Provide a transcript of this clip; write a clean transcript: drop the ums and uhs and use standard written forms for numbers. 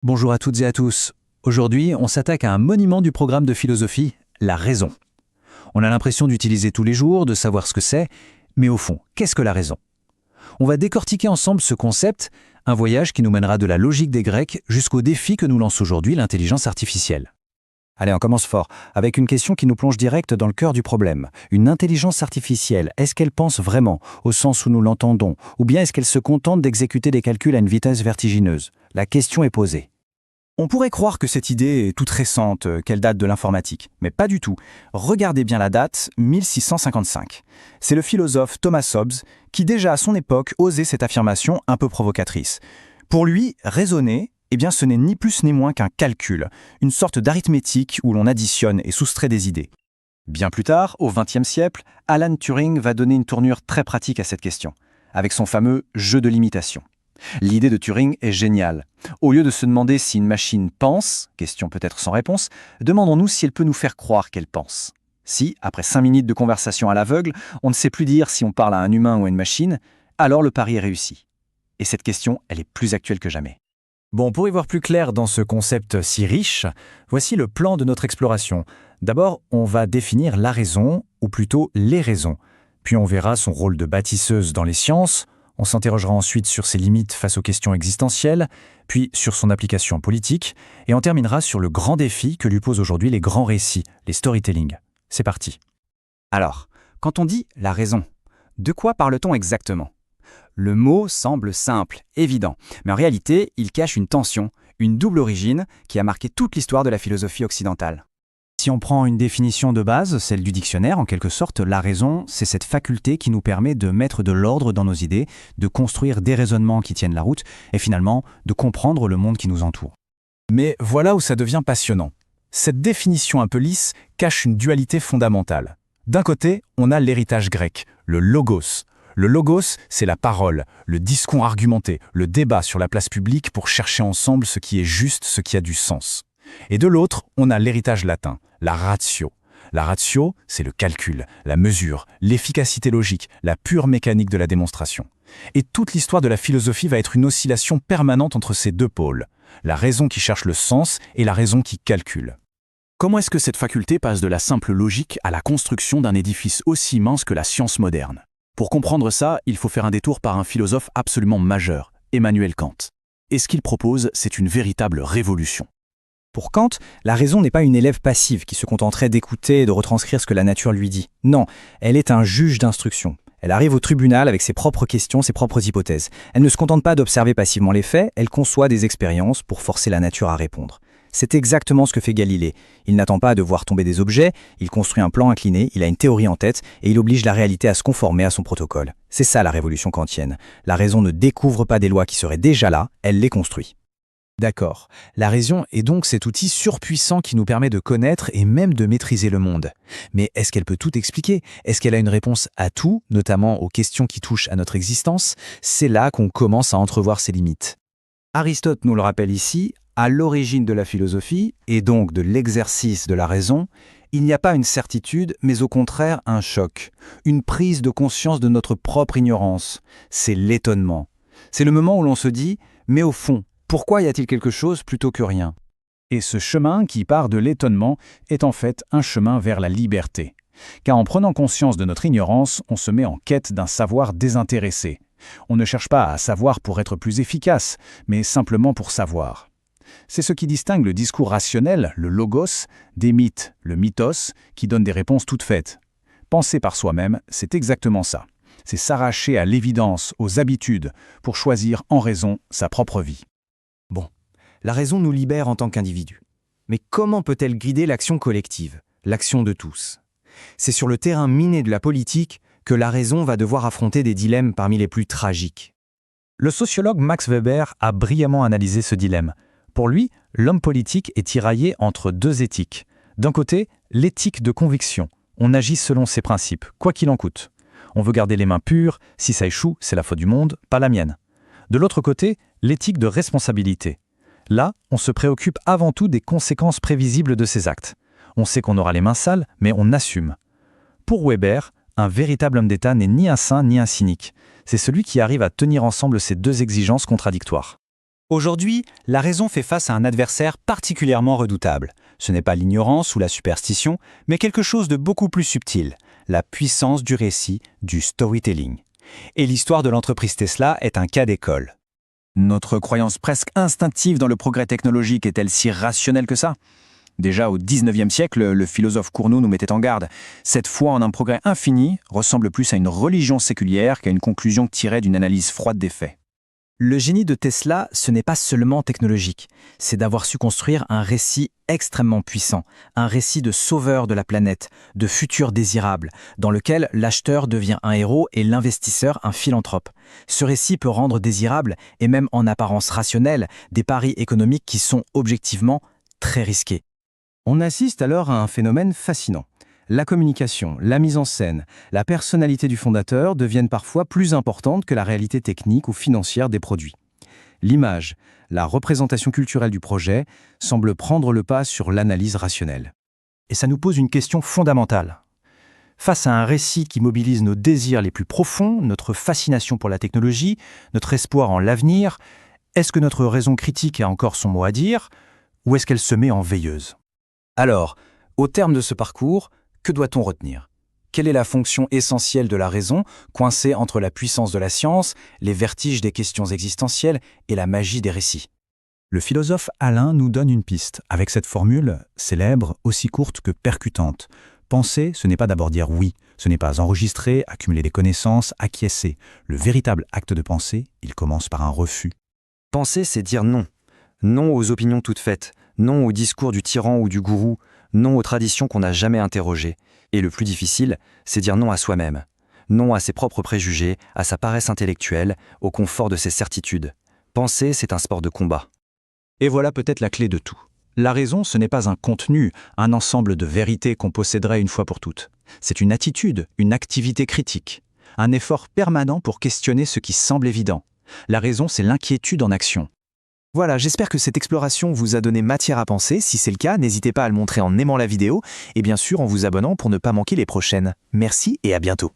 Bonjour à toutes et à tous. Aujourd'hui, on s'attaque à un monument du programme de philosophie, la raison. On a l'impression d'utiliser tous les jours, de savoir ce que c'est, mais au fond, qu'est-ce que la raison? On va décortiquer ensemble ce concept, un voyage qui nous mènera de la logique des Grecs jusqu'au défi que nous lance aujourd'hui l'intelligence artificielle. Allez, on commence fort, avec une question qui nous plonge direct dans le cœur du problème. Une intelligence artificielle, est-ce qu'elle pense vraiment, au sens où nous l'entendons, ou bien est-ce qu'elle se contente d'exécuter des calculs à une vitesse vertigineuse? La question est posée. On pourrait croire que cette idée est toute récente, qu'elle date de l'informatique, mais pas du tout. Regardez bien la date, 1655. C'est le philosophe Thomas Hobbes qui déjà à son époque osait cette affirmation un peu provocatrice. Pour lui, raisonner, ce n'est ni plus ni moins qu'un calcul, une sorte d'arithmétique où l'on additionne et soustrait des idées. Bien plus tard, au XXe siècle, Alan Turing va donner une tournure très pratique à cette question, avec son fameux jeu de l'imitation. L'idée de Turing est géniale. Au lieu de se demander si une machine pense, question peut-être sans réponse, demandons-nous si elle peut nous faire croire qu'elle pense. Si, après 5 minutes de conversation à l'aveugle, on ne sait plus dire si on parle à un humain ou à une machine, alors le pari est réussi. Et cette question, elle est plus actuelle que jamais. Bon, pour y voir plus clair dans ce concept si riche, voici le plan de notre exploration. D'abord, on va définir la raison, ou plutôt les raisons. Puis on verra son rôle de bâtisseuse dans les sciences. On s'interrogera ensuite sur ses limites face aux questions existentielles, puis sur son application politique, et on terminera sur le grand défi que lui posent aujourd'hui les grands récits, les storytelling. C'est parti. Alors, quand on dit la raison, de quoi parle-t-on exactement? Le mot semble simple, évident, mais en réalité, il cache une tension, une double origine qui a marqué toute l'histoire de la philosophie occidentale. Si on prend une définition de base, celle du dictionnaire, en quelque sorte, la raison, c'est cette faculté qui nous permet de mettre de l'ordre dans nos idées, de construire des raisonnements qui tiennent la route, et finalement, de comprendre le monde qui nous entoure. Mais voilà où ça devient passionnant. Cette définition un peu lisse cache une dualité fondamentale. D'un côté, on a l'héritage grec, le logos. Le logos, c'est la parole, le discours argumenté, le débat sur la place publique pour chercher ensemble ce qui est juste, ce qui a du sens. Et de l'autre, on a l'héritage latin, la ratio. La ratio, c'est le calcul, la mesure, l'efficacité logique, la pure mécanique de la démonstration. Et toute l'histoire de la philosophie va être une oscillation permanente entre ces deux pôles, la raison qui cherche le sens et la raison qui calcule. Comment est-ce que cette faculté passe de la simple logique à la construction d'un édifice aussi immense que la science moderne? Pour comprendre ça, il faut faire un détour par un philosophe absolument majeur, Emmanuel Kant. Et ce qu'il propose, c'est une véritable révolution. Pour Kant, la raison n'est pas une élève passive qui se contenterait d'écouter et de retranscrire ce que la nature lui dit. Non, elle est un juge d'instruction. Elle arrive au tribunal avec ses propres questions, ses propres hypothèses. Elle ne se contente pas d'observer passivement les faits, elle conçoit des expériences pour forcer la nature à répondre. C'est exactement ce que fait Galilée. Il n'attend pas de voir tomber des objets, il construit un plan incliné, il a une théorie en tête et il oblige la réalité à se conformer à son protocole. C'est ça la révolution kantienne. La raison ne découvre pas des lois qui seraient déjà là, elle les construit. D'accord. La raison est donc cet outil surpuissant qui nous permet de connaître et même de maîtriser le monde. Mais est-ce qu'elle peut tout expliquer? Est-ce qu'elle a une réponse à tout, notamment aux questions qui touchent à notre existence? C'est là qu'on commence à entrevoir ses limites. Aristote nous le rappelle ici, à l'origine de la philosophie, et donc de l'exercice de la raison, il n'y a pas une certitude, mais au contraire un choc, une prise de conscience de notre propre ignorance. C'est l'étonnement. C'est le moment où l'on se dit « mais au fond, pourquoi y a-t-il quelque chose plutôt que rien ?» Et ce chemin qui part de l'étonnement est en fait un chemin vers la liberté. Car en prenant conscience de notre ignorance, on se met en quête d'un savoir désintéressé. On ne cherche pas à savoir pour être plus efficace, mais simplement pour savoir. C'est ce qui distingue le discours rationnel, le logos, des mythes, le mythos, qui donne des réponses toutes faites. Penser par soi-même, c'est exactement ça. C'est s'arracher à l'évidence, aux habitudes, pour choisir en raison sa propre vie. Bon, la raison nous libère en tant qu'individu. Mais comment peut-elle guider l'action collective, l'action de tous? C'est sur le terrain miné de la politique que la raison va devoir affronter des dilemmes parmi les plus tragiques. Le sociologue Max Weber a brillamment analysé ce dilemme. Pour lui, l'homme politique est tiraillé entre deux éthiques. D'un côté, l'éthique de conviction. On agit selon ses principes, quoi qu'il en coûte. On veut garder les mains pures, si ça échoue, c'est la faute du monde, pas la mienne. De l'autre côté, l'éthique de responsabilité. Là, on se préoccupe avant tout des conséquences prévisibles de ses actes. On sait qu'on aura les mains sales, mais on assume. Pour Weber, un véritable homme d'État n'est ni un saint ni un cynique. C'est celui qui arrive à tenir ensemble ces deux exigences contradictoires. Aujourd'hui, la raison fait face à un adversaire particulièrement redoutable. Ce n'est pas l'ignorance ou la superstition, mais quelque chose de beaucoup plus subtil, la puissance du récit, du storytelling. Et l'histoire de l'entreprise Tesla est un cas d'école. Notre croyance presque instinctive dans le progrès technologique est-elle si rationnelle que ça ? Déjà au XIXe siècle, le philosophe Cournot nous mettait en garde. Cette foi en un progrès infini ressemble plus à une religion séculière qu'à une conclusion tirée d'une analyse froide des faits. Le génie de Tesla, ce n'est pas seulement technologique, c'est d'avoir su construire un récit extrêmement puissant, un récit de sauveur de la planète, de futur désirable, dans lequel l'acheteur devient un héros et l'investisseur un philanthrope. Ce récit peut rendre désirable, et même en apparence rationnelle, des paris économiques qui sont objectivement très risqués. On assiste alors à un phénomène fascinant. La communication, la mise en scène, la personnalité du fondateur deviennent parfois plus importantes que la réalité technique ou financière des produits. L'image, la représentation culturelle du projet semble prendre le pas sur l'analyse rationnelle. Et ça nous pose une question fondamentale. Face à un récit qui mobilise nos désirs les plus profonds, notre fascination pour la technologie, notre espoir en l'avenir, est-ce que notre raison critique a encore son mot à dire, ou est-ce qu'elle se met en veilleuse ? Alors, au terme de ce parcours, que doit-on retenir ? Quelle est la fonction essentielle de la raison, coincée entre la puissance de la science, les vertiges des questions existentielles et la magie des récits ? Le philosophe Alain nous donne une piste, avec cette formule célèbre, aussi courte que percutante. Penser, ce n'est pas d'abord dire oui, ce n'est pas enregistrer, accumuler des connaissances, acquiescer. Le véritable acte de pensée, il commence par un refus. Penser, c'est dire non. Non aux opinions toutes faites, non au discours du tyran ou du gourou, non aux traditions qu'on n'a jamais interrogées. Et le plus difficile, c'est dire non à soi-même. Non à ses propres préjugés, à sa paresse intellectuelle, au confort de ses certitudes. Penser, c'est un sport de combat. Et voilà peut-être la clé de tout. La raison, ce n'est pas un contenu, un ensemble de vérités qu'on posséderait une fois pour toutes. C'est une attitude, une activité critique. Un effort permanent pour questionner ce qui semble évident. La raison, c'est l'inquiétude en action. Voilà, j'espère que cette exploration vous a donné matière à penser. Si c'est le cas, n'hésitez pas à le montrer en aimant la vidéo et bien sûr en vous abonnant pour ne pas manquer les prochaines. Merci et à bientôt.